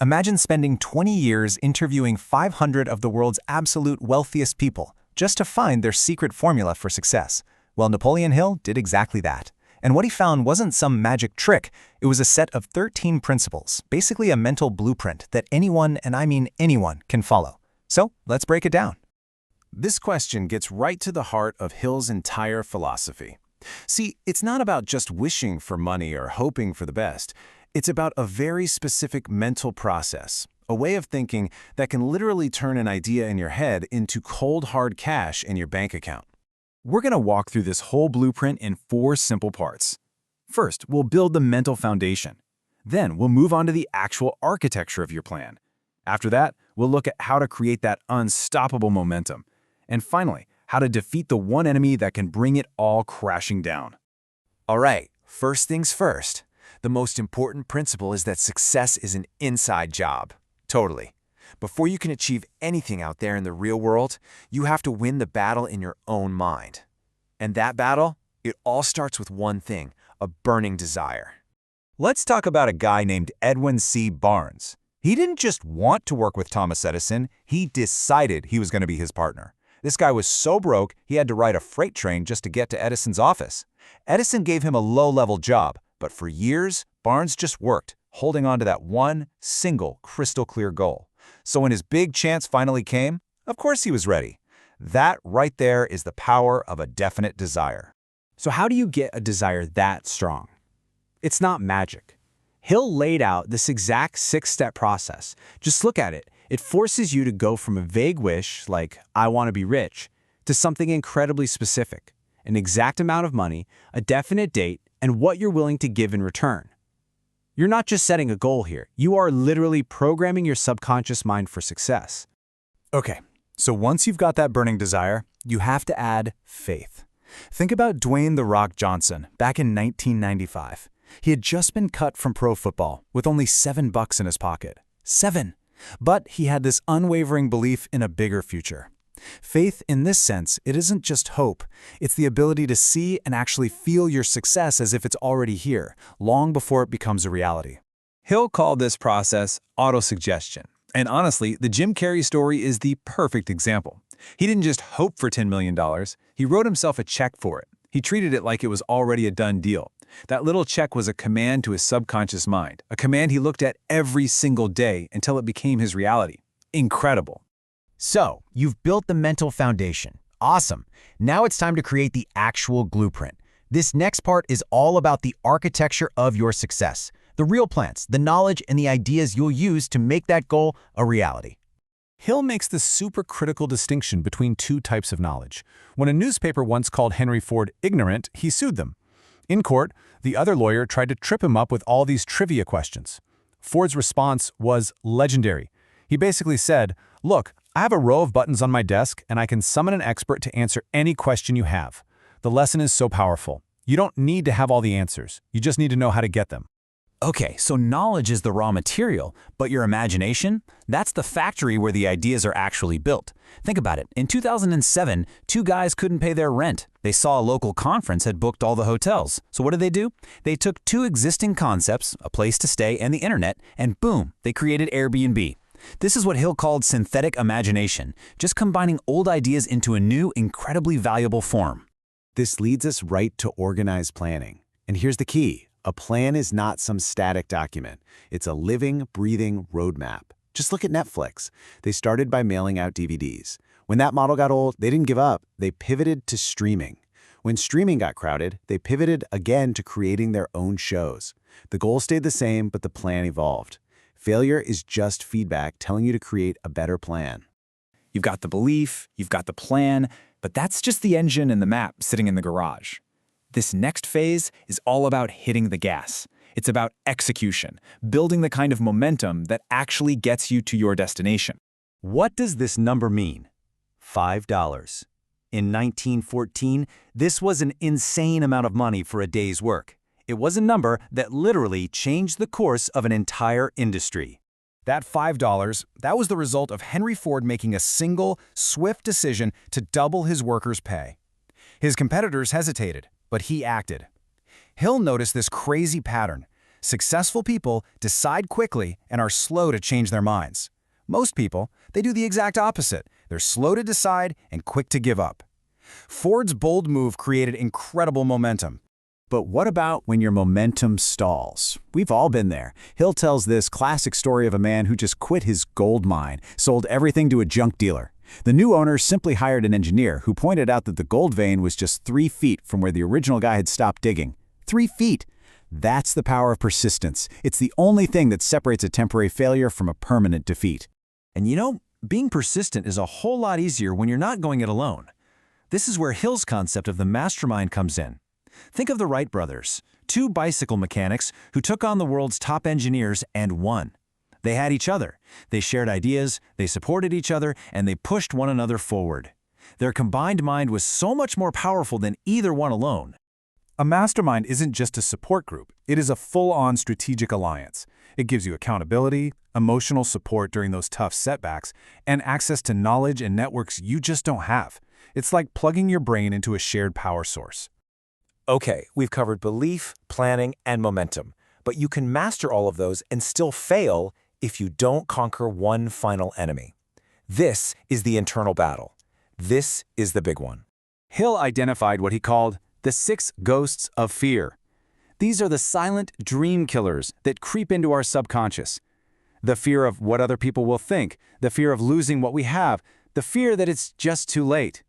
Imagine spending 20 years interviewing 500 of the world's absolute wealthiest people just to find their secret formula for success. Well, Napoleon Hill did exactly that. And what he found wasn't some magic trick, it was a set of 13 principles, basically a mental blueprint that anyone, and I mean anyone, can follow. So, let's break it down. This question gets right to the heart of Hill's entire philosophy. See, it's not about just wishing for money or hoping for the best. It's about a very specific mental process, a way of thinking that can literally turn an idea in your head into cold, hard cash in your bank account. We're going to walk through this whole blueprint in 4 simple parts. First, we'll build the mental foundation. Then, we'll move on to the actual architecture of your plan. After that, we'll look at how to create that unstoppable momentum. And finally, how to defeat the one enemy that can bring it all crashing down. All right, first things first. The most important principle is that success is an inside job. Totally. Before you can achieve anything out there in the real world, you have to win the battle in your own mind. And that battle, it all starts with one thing, a burning desire. Let's talk about a guy named Edwin C. Barnes. He didn't just want to work with Thomas Edison, he decided he was going to be his partner. This guy was so broke, he had to ride a freight train just to get to Edison's office. Edison gave him a low-level job, but for years, Barnes just worked, holding on to that one single crystal-clear goal. So when his big chance finally came, of course he was ready. That right there is the power of a definite desire. So how do you get a desire that strong? It's not magic. Hill laid out this exact 6-step process. Just look at it. It forces you to go from a vague wish, like, I want to be rich, to something incredibly specific. An exact amount of money, a definite date, and what you're willing to give in return. You're not just setting a goal here. You are literally programming your subconscious mind for success. Okay, so once you've got that burning desire, you have to add faith. Think about Dwayne "The Rock" Johnson back in 1995. He had just been cut from pro football with only $7 in his pocket. 7! But he had this unwavering belief in a bigger future. Faith, in this sense, it isn't just hope. It's the ability to see and actually feel your success as if it's already here, long before it becomes a reality. Hill called this process autosuggestion. And honestly, the Jim Carrey story is the perfect example. He didn't just hope for $10 million, he wrote himself a check for it. He treated it like it was already a done deal. That little check was a command to his subconscious mind, a command he looked at every single day until it became his reality. Incredible. So, you've built the mental foundation. Awesome. Now it's time to create the actual blueprint. This next part is all about the architecture of your success, the real plans, the knowledge, and the ideas you'll use to make that goal a reality. Hill makes the super critical distinction between 2 types of knowledge. When a newspaper once called Henry Ford ignorant, he sued them. In court, the other lawyer tried to trip him up with all these trivia questions. Ford's response was legendary. He basically said, "Look, I have a row of buttons on my desk, and I can summon an expert to answer any question you have. The lesson is so powerful. You don't need to have all the answers. You just need to know how to get them." Okay, so knowledge is the raw material, but your imagination? That's the factory where the ideas are actually built. Think about it. In 2007, 2 guys couldn't pay their rent. They saw a local conference had booked all the hotels. So what did? They took 2 existing concepts, a place to stay and the internet, and boom, they created Airbnb. This is what Hill called synthetic imagination, just combining old ideas into a new, incredibly valuable form. This leads us right to organized planning. And here's the key. A plan is not some static document. It's a living, breathing roadmap. Just look at Netflix. They started by mailing out DVDs. When that model got old, they didn't give up. They pivoted to streaming. When streaming got crowded, they pivoted again to creating their own shows. The goal stayed the same, but the plan evolved. Failure is just feedback telling you to create a better plan. You've got the belief, you've got the plan, but that's just the engine and the map sitting in the garage. This next phase is all about hitting the gas. It's about execution, building the kind of momentum that actually gets you to your destination. What does this number mean? $5. In 1914, this was an insane amount of money for a day's work. It was a number that literally changed the course of an entire industry. That $5, that was the result of Henry Ford making a single, swift decision to double his workers' pay. His competitors hesitated, but he acted. Hill noticed this crazy pattern. Successful people decide quickly and are slow to change their minds. Most people, they do the exact opposite. They're slow to decide and quick to give up. Ford's bold move created incredible momentum. But what about when your momentum stalls? We've all been there. Hill tells this classic story of a man who just quit his gold mine, sold everything to a junk dealer. The new owner simply hired an engineer who pointed out that the gold vein was just 3 feet from where the original guy had stopped digging. 3 feet! That's the power of persistence. It's the only thing that separates a temporary failure from a permanent defeat. And you know, being persistent is a whole lot easier when you're not going it alone. This is where Hill's concept of the mastermind comes in. Think of the Wright brothers, 2 bicycle mechanics who took on the world's top engineers and won. They had each other. They shared ideas, they supported each other, and they pushed one another forward. Their combined mind was so much more powerful than either one alone. A mastermind isn't just a support group, it is a full-on strategic alliance. It gives you accountability, emotional support during those tough setbacks, and access to knowledge and networks you just don't have. It's like plugging your brain into a shared power source. Okay, we've covered belief, planning, and momentum, but you can master all of those and still fail if you don't conquer one final enemy. This is the internal battle. This is the big one. Hill identified what he called the 6 ghosts of fear. These are the silent dream killers that creep into our subconscious. The fear of what other people will think, the fear of losing what we have, the fear that it's just too late.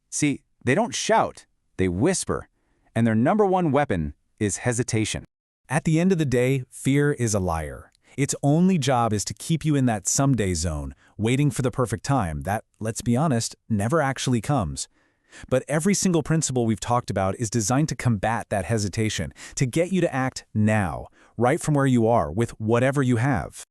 See, they don't shout, they whisper, and their number one weapon is hesitation. At the end of the day, fear is a liar. Its only job is to keep you in that someday zone, waiting for the perfect time that, let's be honest, never actually comes. But every single principle we've talked about is designed to combat that hesitation, to get you to act now, right from where you are, with whatever you have.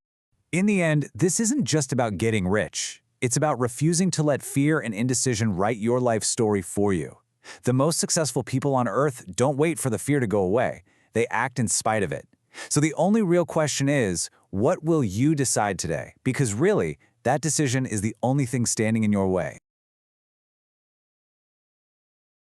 In the end, this isn't just about getting rich. It's about refusing to let fear and indecision write your life story for you. The most successful people on earth don't wait for the fear to go away. They act in spite of it. So the only real question is, what will you decide today? Because really, that decision is the only thing standing in your way.